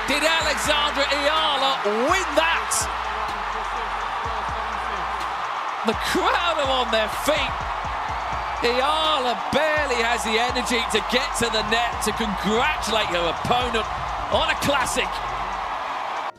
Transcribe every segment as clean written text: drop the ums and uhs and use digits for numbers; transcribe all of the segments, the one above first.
Did Alexandra Eala win that? The crowd are on their feet. Eala barely has the energy to get to the net to congratulate her opponent on a classic.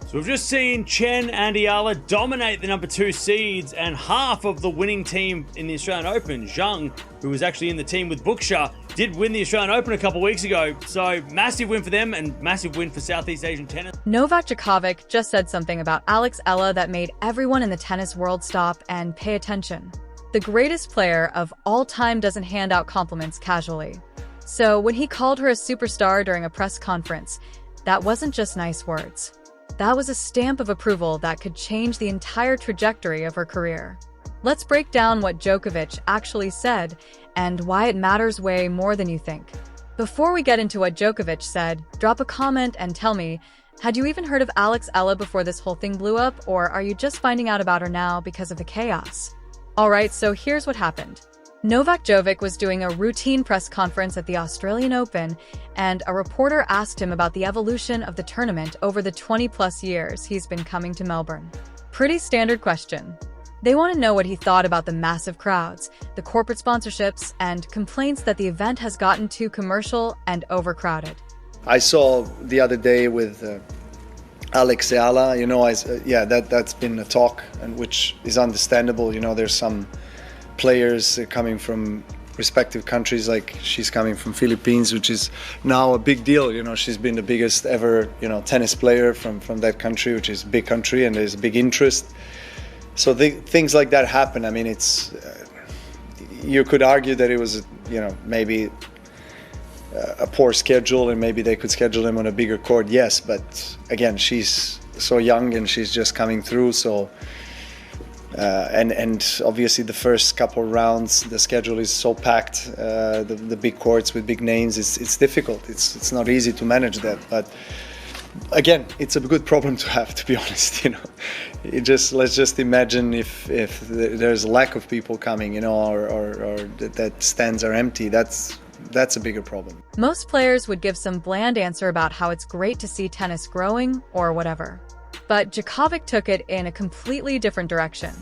So we've just seen Chen and Eala dominate the number 2 seeds and half of the winning team in the Australian Open. Zhang, who was actually in the team with Buksha, did win the Australian Open a couple weeks ago. So massive win for them and massive win for Southeast Asian tennis. Novak Djokovic just said something about Eala that made everyone in the tennis world stop and pay attention. The greatest player of all time doesn't hand out compliments casually. So when he called her a superstar during a press conference, that wasn't just nice words. That was a stamp of approval that could change the entire trajectory of her career. Let's break down what Djokovic actually said and why it matters way more than you think. Before we get into what Djokovic said, drop a comment and tell me, had you even heard of Eala before this whole thing blew up, or are you just finding out about her now because of the chaos? Alright, so here's what happened. Novak Djokovic was doing a routine press conference at the Australian Open, and a reporter asked him about the evolution of the tournament over the 20-plus years he's been coming to Melbourne. Pretty standard question. They want to know what he thought about the massive crowds, the corporate sponsorships, and complaints that the event has gotten too commercial and overcrowded. I saw the other day with Alex Eala, that's been a talk, and which is understandable. There's some players coming from respective countries, like she's coming from Philippines, which is now a big deal. She's been the biggest ever tennis player from that country, which is a big country, and there's a big interest. So things like that happen. I mean, it's you could argue that it was maybe a poor schedule, and maybe they could schedule them on a bigger court. Yes, but again, she's so young and she's just coming through. So. And obviously the first couple rounds, the schedule is so packed, the big courts with big names, it's difficult. It's not easy to manage that. But again, it's a good problem to have, to be honest. Let's just imagine if there's a lack of people coming, or that stands are empty. That's a bigger problem. Most players would give some bland answer about how it's great to see tennis growing or whatever. But Djokovic took it in a completely different direction.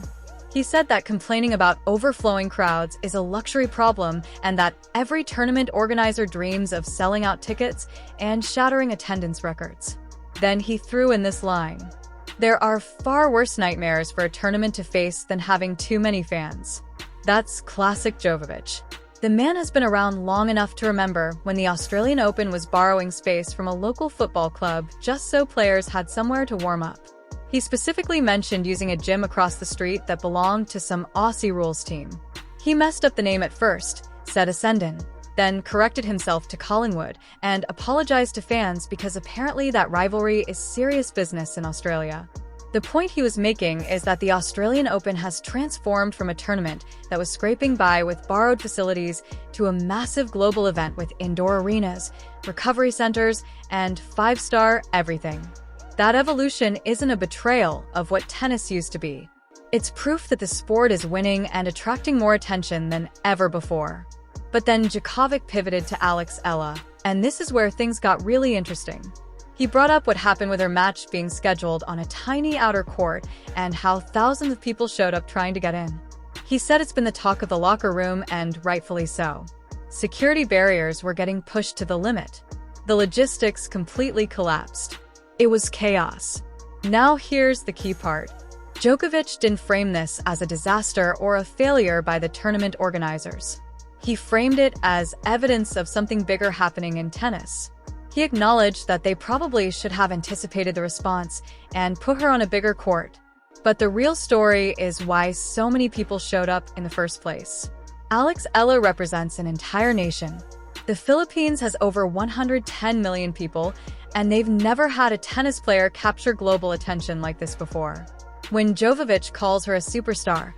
He said that complaining about overflowing crowds is a luxury problem and that every tournament organizer dreams of selling out tickets and shattering attendance records. Then he threw in this line: "There are far worse nightmares for a tournament to face than having too many fans." That's classic Djokovic. The man has been around long enough to remember when the Australian Open was borrowing space from a local football club just so players had somewhere to warm up. He specifically mentioned using a gym across the street that belonged to some Aussie rules team. He messed up the name at first, said Essendon, then corrected himself to Collingwood and apologized to fans because apparently that rivalry is serious business in Australia. The point he was making is that the Australian Open has transformed from a tournament that was scraping by with borrowed facilities to a massive global event with indoor arenas, recovery centers, and 5-star everything. That evolution isn't a betrayal of what tennis used to be. It's proof that the sport is winning and attracting more attention than ever before. But then Djokovic pivoted to Eala, and this is where things got really interesting. He brought up what happened with her match being scheduled on a tiny outer court and how thousands of people showed up trying to get in. He said it's been the talk of the locker room, and rightfully so. Security barriers were getting pushed to the limit. The logistics completely collapsed. It was chaos. Now here's the key part. Djokovic didn't frame this as a disaster or a failure by the tournament organizers. He framed it as evidence of something bigger happening in tennis. He acknowledged that they probably should have anticipated the response and put her on a bigger court. But the real story is why so many people showed up in the first place. Eala represents an entire nation. The Philippines has over 110 million people, and they've never had a tennis player capture global attention like this before. When Djokovic calls her a superstar,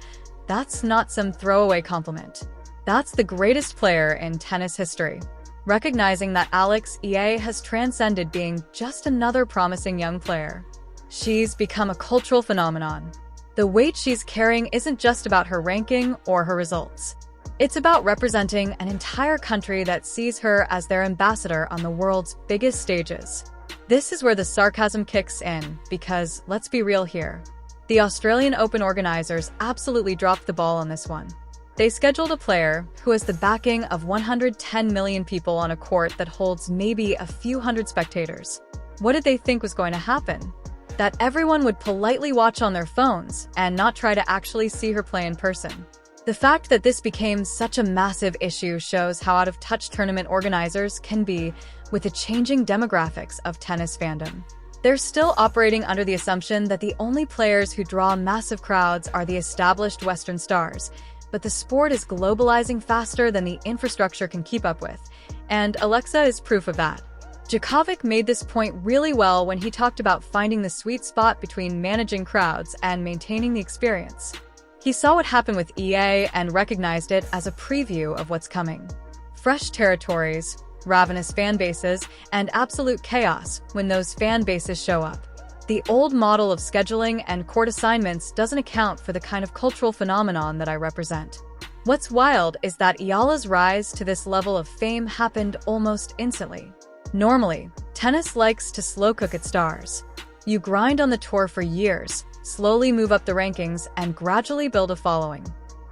that's not some throwaway compliment. That's the greatest player in tennis history, recognizing that Eala has transcended being just another promising young player. She's become a cultural phenomenon. The weight she's carrying isn't just about her ranking or her results. It's about representing an entire country that sees her as their ambassador on the world's biggest stages. This is where the sarcasm kicks in, because let's be real here. The Australian Open organizers absolutely dropped the ball on this one. They scheduled a player who has the backing of 110 million people on a court that holds maybe a few hundred spectators. What did they think was going to happen? That everyone would politely watch on their phones and not try to actually see her play in person. The fact that this became such a massive issue shows how out of touch tournament organizers can be with the changing demographics of tennis fandom. They're still operating under the assumption that the only players who draw massive crowds are the established Western stars, but the sport is globalizing faster than the infrastructure can keep up with, and Alexa is proof of that. Djokovic made this point really well when he talked about finding the sweet spot between managing crowds and maintaining the experience. He saw what happened with EA and recognized it as a preview of what's coming. Fresh territories, ravenous fan bases, and absolute chaos when those fan bases show up. The old model of scheduling and court assignments doesn't account for the kind of cultural phenomenon that I represent. What's wild is that Eala's rise to this level of fame happened almost instantly. Normally, tennis likes to slow cook its stars. You grind on the tour for years, slowly move up the rankings, and gradually build a following.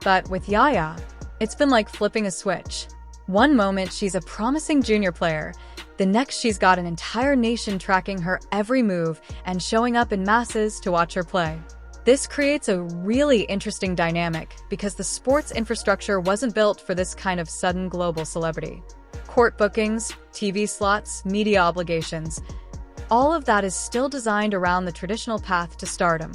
But with Yaya, it's been like flipping a switch. One moment she's a promising junior player, the next she's got an entire nation tracking her every move and showing up in masses to watch her play. This creates a really interesting dynamic because the sports infrastructure wasn't built for this kind of sudden global celebrity. Court bookings, TV slots, media obligations, all of that is still designed around the traditional path to stardom.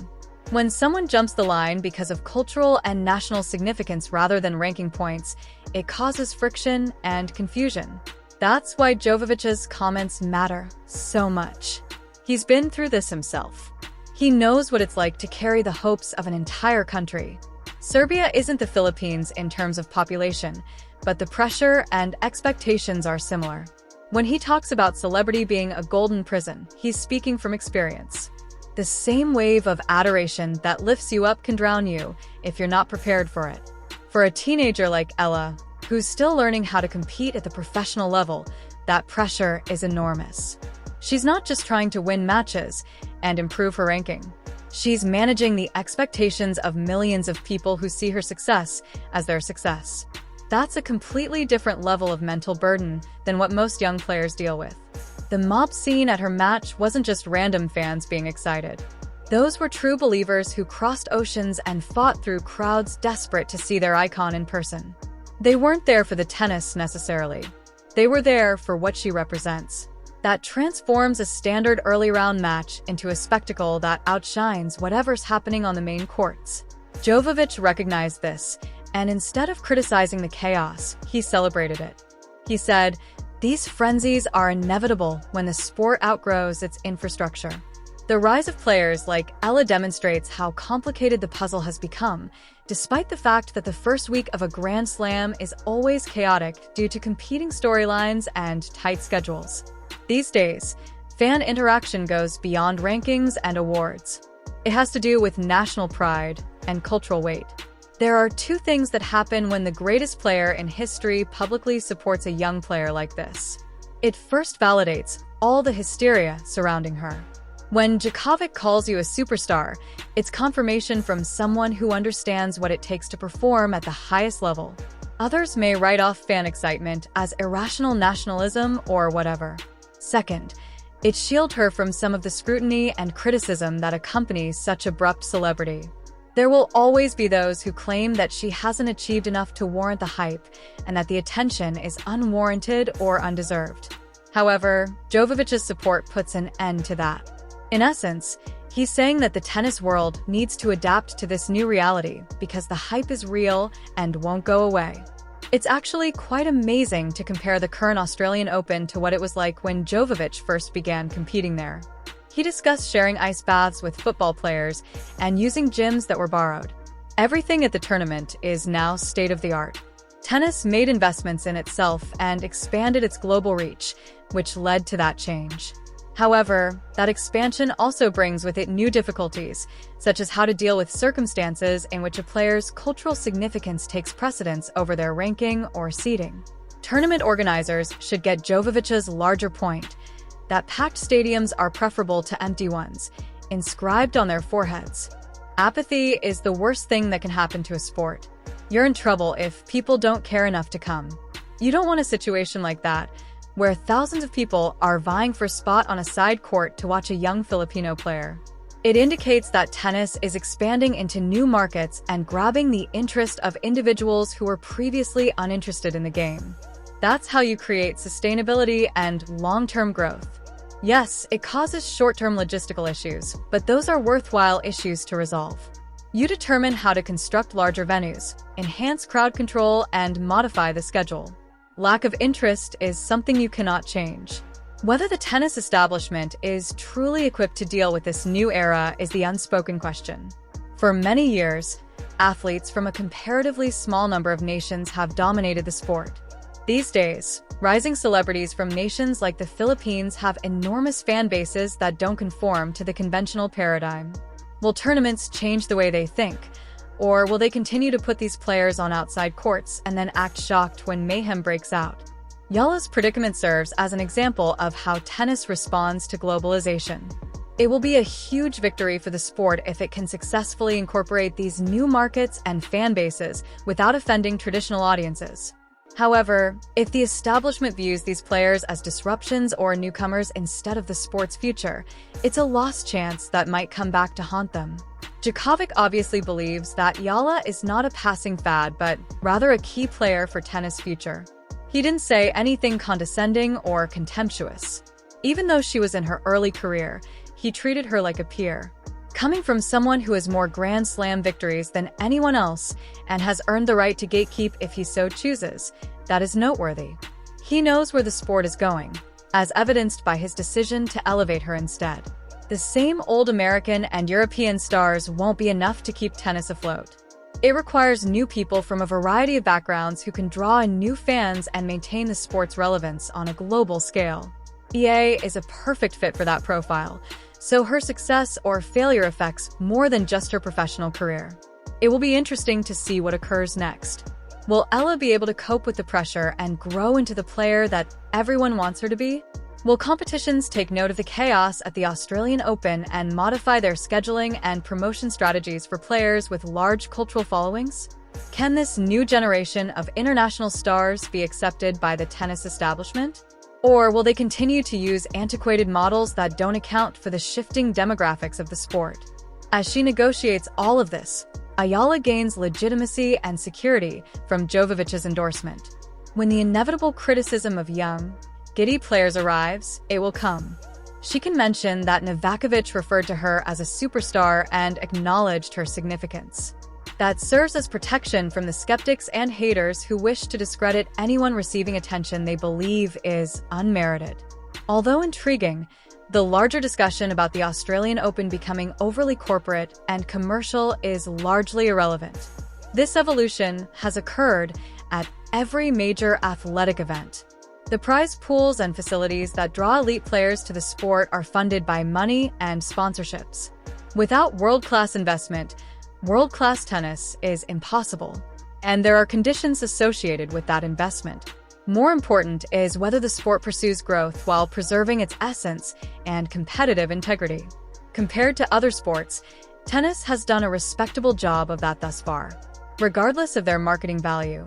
When someone jumps the line because of cultural and national significance rather than ranking points, it causes friction and confusion. That's why Djokovic's comments matter so much. He's been through this himself. He knows what it's like to carry the hopes of an entire country. Serbia isn't the Philippines in terms of population, but the pressure and expectations are similar. When he talks about celebrity being a golden prison, he's speaking from experience. The same wave of adoration that lifts you up can drown you if you're not prepared for it. For a teenager like Eala, who's still learning how to compete at the professional level, that pressure is enormous. She's not just trying to win matches and improve her ranking. She's managing the expectations of millions of people who see her success as their success. That's a completely different level of mental burden than what most young players deal with. The mob scene at her match wasn't just random fans being excited. Those were true believers who crossed oceans and fought through crowds desperate to see their icon in person. They weren't there for the tennis necessarily. They were there for what she represents. That transforms a standard early round match into a spectacle that outshines whatever's happening on the main courts. Djokovic recognized this, and instead of criticizing the chaos, he celebrated it. He said, "These frenzies are inevitable when the sport outgrows its infrastructure." The rise of players like Eala demonstrates how complicated the puzzle has become, despite the fact that the first week of a Grand Slam is always chaotic due to competing storylines and tight schedules. These days, fan interaction goes beyond rankings and awards. It has to do with national pride and cultural weight. There are two things that happen when the greatest player in history publicly supports a young player like this. It first validates all the hysteria surrounding her. When Djokovic calls you a superstar, it's confirmation from someone who understands what it takes to perform at the highest level. Others may write off fan excitement as irrational nationalism or whatever. Second, it shields her from some of the scrutiny and criticism that accompanies such abrupt celebrity. There will always be those who claim that she hasn't achieved enough to warrant the hype and that the attention is unwarranted or undeserved. However, Djokovic's support puts an end to that. In essence, he's saying that the tennis world needs to adapt to this new reality because the hype is real and won't go away. It's actually quite amazing to compare the current Australian Open to what it was like when Djokovic first began competing there. He discussed sharing ice baths with football players and using gyms that were borrowed. Everything at the tournament is now state-of-the-art. Tennis made investments in itself and expanded its global reach, which led to that change. However, that expansion also brings with it new difficulties, such as how to deal with circumstances in which a player's cultural significance takes precedence over their ranking or seeding. Tournament organizers should get Djokovic's larger point. that packed stadiums are preferable to empty ones, inscribed on their foreheads. Apathy is the worst thing that can happen to a sport. You're in trouble if people don't care enough to come. You don't want a situation like that, where thousands of people are vying for a spot on a side court to watch a young Filipino player. It indicates that tennis is expanding into new markets and grabbing the interest of individuals who were previously uninterested in the game. That's how you create sustainability and long-term growth. Yes, it causes short-term logistical issues, but those are worthwhile issues to resolve. You determine how to construct larger venues, enhance crowd control, and modify the schedule. Lack of interest is something you cannot change. Whether the tennis establishment is truly equipped to deal with this new era is the unspoken question. For many years, athletes from a comparatively small number of nations have dominated the sport. These days, rising celebrities from nations like the Philippines have enormous fan bases that don't conform to the conventional paradigm. Will tournaments change the way they think? Or will they continue to put these players on outside courts and then act shocked when mayhem breaks out? Eala's predicament serves as an example of how tennis responds to globalization. It will be a huge victory for the sport if it can successfully incorporate these new markets and fan bases without offending traditional audiences. However, if the establishment views these players as disruptions or newcomers instead of the sport's future, it's a lost chance that might come back to haunt them. Djokovic obviously believes that Eala is not a passing fad, but rather a key player for tennis' future. He didn't say anything condescending or contemptuous. Even though she was in her early career, he treated her like a peer. Coming from someone who has more Grand Slam victories than anyone else and has earned the right to gatekeep if he so chooses, that is noteworthy. He knows where the sport is going, as evidenced by his decision to elevate her instead. The same old American and European stars won't be enough to keep tennis afloat. It requires new people from a variety of backgrounds who can draw in new fans and maintain the sport's relevance on a global scale. Eala is a perfect fit for that profile, so her success or failure affects more than just her professional career. It will be interesting to see what occurs next. Will Eala be able to cope with the pressure and grow into the player that everyone wants her to be? Will competitions take note of the chaos at the Australian Open and modify their scheduling and promotion strategies for players with large cultural followings? Can this new generation of international stars be accepted by the tennis establishment? Or will they continue to use antiquated models that don't account for the shifting demographics of the sport? As she negotiates all of this, Eala gains legitimacy and security from Djokovic's endorsement. When the inevitable criticism of young, giddy players arrives, it will come. She can mention that Novak Djokovic referred to her as a superstar and acknowledged her significance. That serves as protection from the skeptics and haters who wish to discredit anyone receiving attention they believe is unmerited. Although intriguing, the larger discussion about the Australian Open becoming overly corporate and commercial is largely irrelevant. This evolution has occurred at every major athletic event. The prize pools and facilities that draw elite players to the sport are funded by money and sponsorships. Without world-class investment, world-class tennis is impossible, and there are conditions associated with that investment. More important is whether the sport pursues growth while preserving its essence and competitive integrity. Compared to other sports, tennis has done a respectable job of that thus far. Regardless of their marketing value,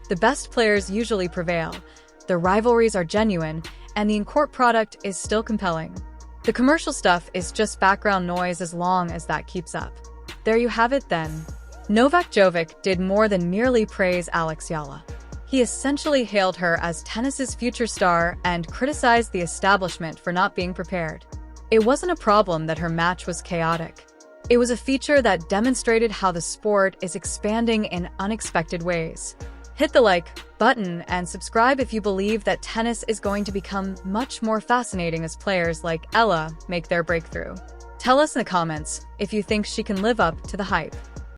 the best players usually prevail, the rivalries are genuine, and the in-court product is still compelling. The commercial stuff is just background noise as long as that keeps up. There you have it then. Novak Djokovic did more than merely praise Eala. He essentially hailed her as tennis's future star and criticized the establishment for not being prepared. It wasn't a problem that her match was chaotic. It was a feature that demonstrated how the sport is expanding in unexpected ways. Hit the like button and subscribe if you believe that tennis is going to become much more fascinating as players like Eala make their breakthrough. Tell us in the comments if you think she can live up to the hype.